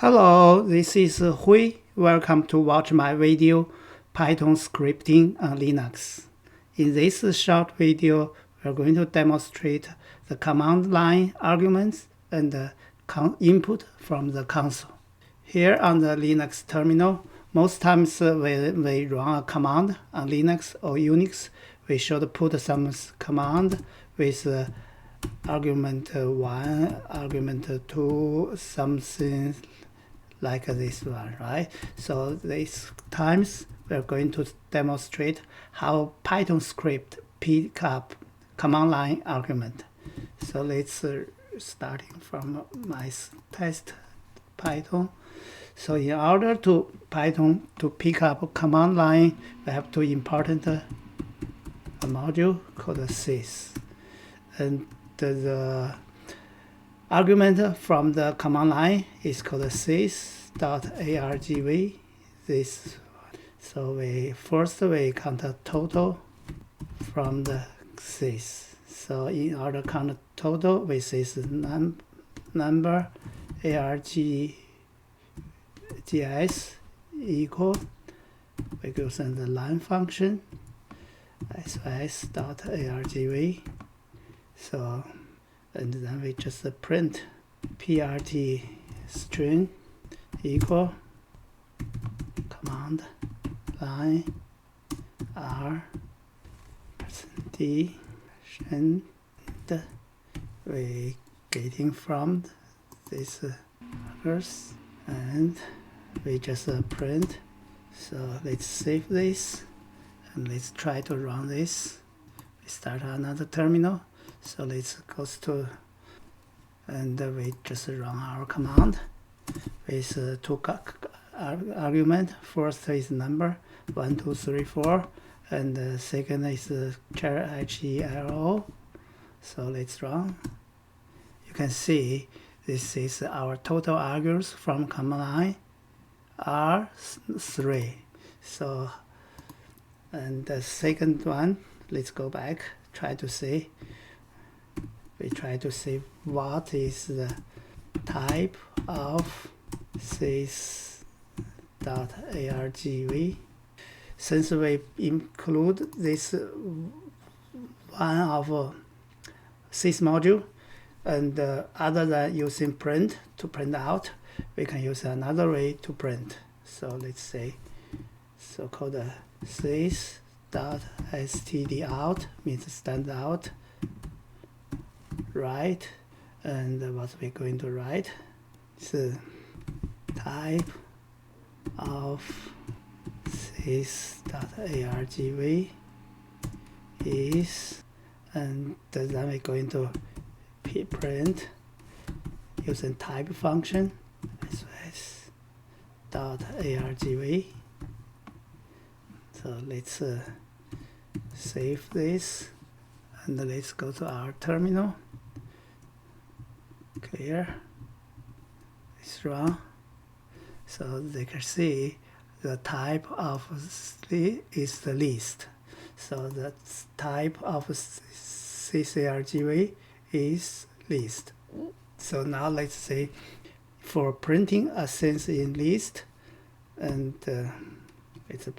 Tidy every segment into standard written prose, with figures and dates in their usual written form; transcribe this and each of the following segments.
Hello, this is Hui. Welcome to watch my video Python scripting on Linux. In this short video, we're going to demonstrate the command line arguments and the input from the console. Here on the Linux terminal, most times when we run a command on Linux or Unix, we should put some command with argument 1, argument 2, something like this one, right? So these times we're going to demonstrate how Python script pick up command line argument. So let's starting from my test Python. So in order to Python to pick up command line, we have to import a module called sys, and the argument from the command line is called sys.argv. This one. So we count the total from the sys. So in order to count the total, we say number args equal, we go send the line function sys.argv. So and then we just print prt string equal command line r %d, and we getting from this Args, and we just print. So let's save this and let's try to run this. We start another terminal. So let's go to, and we just run our command with two argument. First is number 1, 2, 3, 4, and the second is char HELO. So let's run. You can see this is our total arguments from command line are 3. So, and the second one, let's go back, try to see. We try to see what is the type of sys.argv. Since we include this one of sys module, and other than using print to print out, we can use another way to print. So let's say so-called sys.stdout means stand out. Write, and what we're going to write is the type of sys.argv is, and then we're going to print using type function sys.argv. So let's save this and let's go to our terminal. Clear. Let's run. So they can see the type of is the list. So the type of sysargv is list. So now let's say for printing a sense in list, and it's a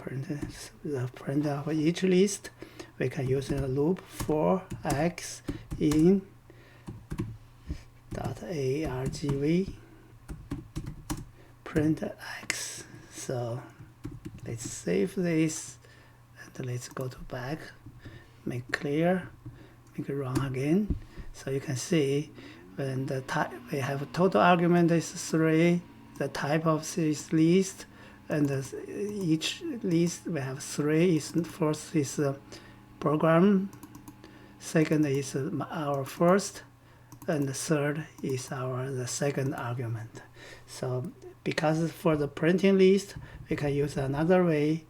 the print of each list. We can use a loop for x in .argv print x. So let's save this and let's go to back, make clear, make it run again. So you can see when the type we have a total argument is 3, the type of this list, and each list we have 3. First is program, second is our first, and the third is the second argument. So because for the printing list, we can use another way,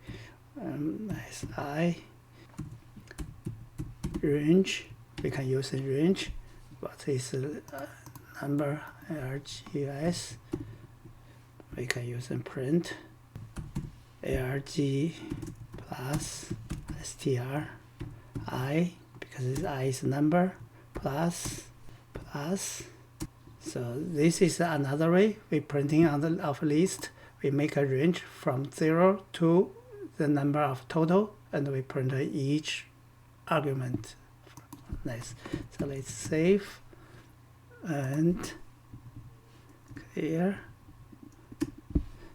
si range. We can use a range. What is number args? We can use a print arg plus str I, because I is number plus So this is another way we printing on the of list. We make a range from 0 to the number of total, and we print each argument. Nice. So let's save and clear.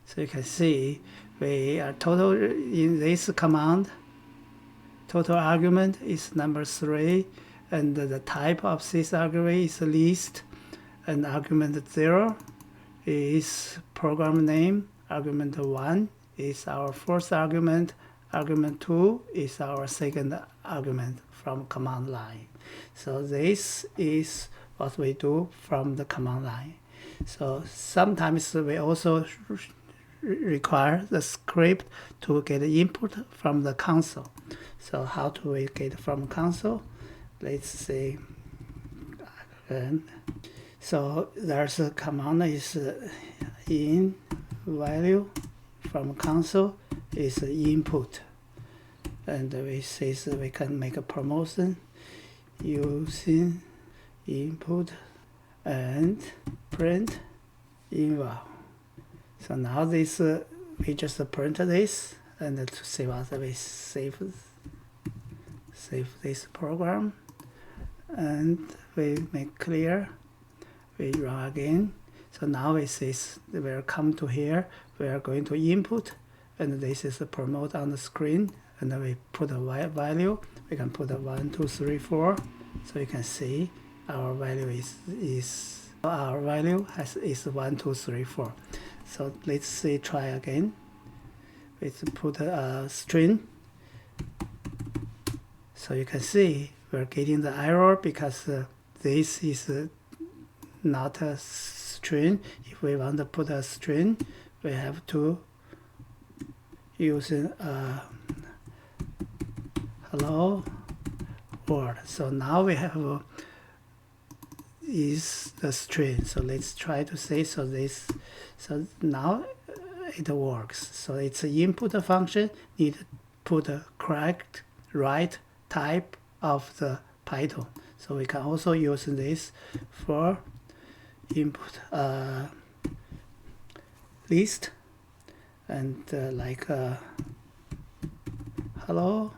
So you can see we are total in this command. Total argument is number 3, and the type of this argument is list, and argument 0 is program name, argument 1 is our first argument, argument 2 is our second argument from command line. So this is what we do from the command line. So sometimes we also require the script to get input from the console. So how do we get from console? Let's say again. So there's a command is in value from console is input, and we say we can make a promotion using input and print inval. So now this we just print this, and to see what we save this program, and we make clear. We run again. So now we see we'll come to here. We are going to input, and this is the promote on the screen, and then we put a value. We can put a 1, 2, 3, 4. So you can see our value is 1, 2, 3, 4. So let's see, try again. Let's put a string. So you can see we're getting the error because this is not a string. If we want to put a string, we have to use a hello world. So now we have is the string. So let's try to say so now it works. So it's an input function, need to put a correct right type of the Python. So we can also use this for input list, and like hello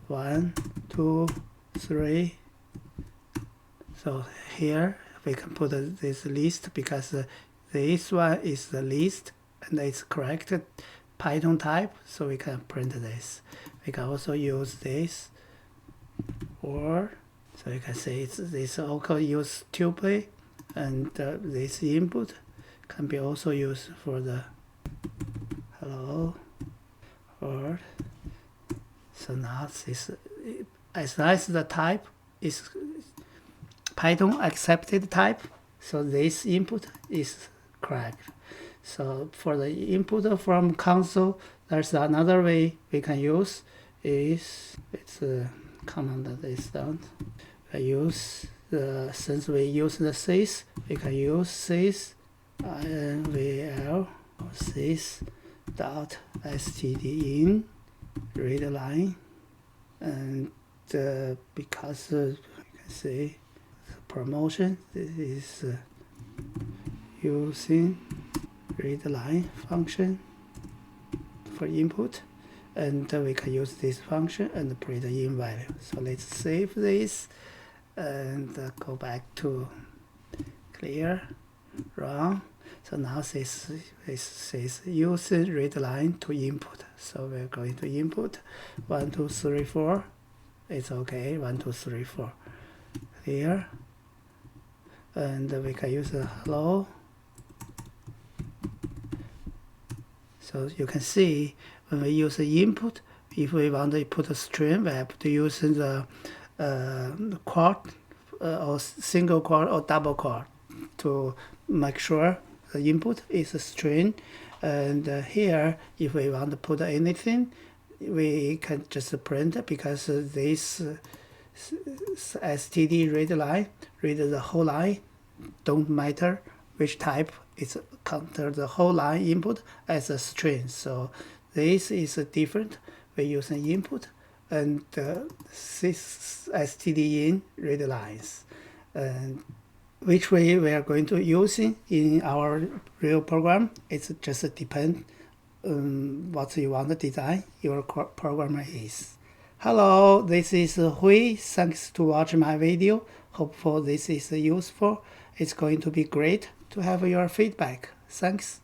1, 2, 3. So here we can put this list because this one is the list and it's correct Python type, so we can print this. We can also use this, or so you can see this also use tuple, and this input can be also used for the hello world. So now this, as long as the type is Python accepted type, so this input is correct. So for the input from console, there's another way we can use is it's command this down. We use the, since we use the sys, we can use sys inval sys dot std in readline, and because you can see promotion, this is using readline function for input, and we can use this function and print the in value. So let's save this and go back to clear, run. So now this says using readline to input. So we're going to input 1, 2, 3, 4. It's okay. 1, 2, 3, 4. Clear. And we can use a hello. So you can see when we use the input, if we want to put a string, we have to use the quote or single quote or double quote to make sure the input is a string. And here, if we want to put anything, we can just print, because this std read line, read the whole line, don't matter which type, it's counter the whole line input as a string. So this is different. We use an input and this std in read lines, and Which way we are going to use in our real program, it just depends what you want to design your programmer is. Hello, this is Hui. Thanks to watch my video. Hopefully this is useful. It's going to be great to have your feedback. Thanks.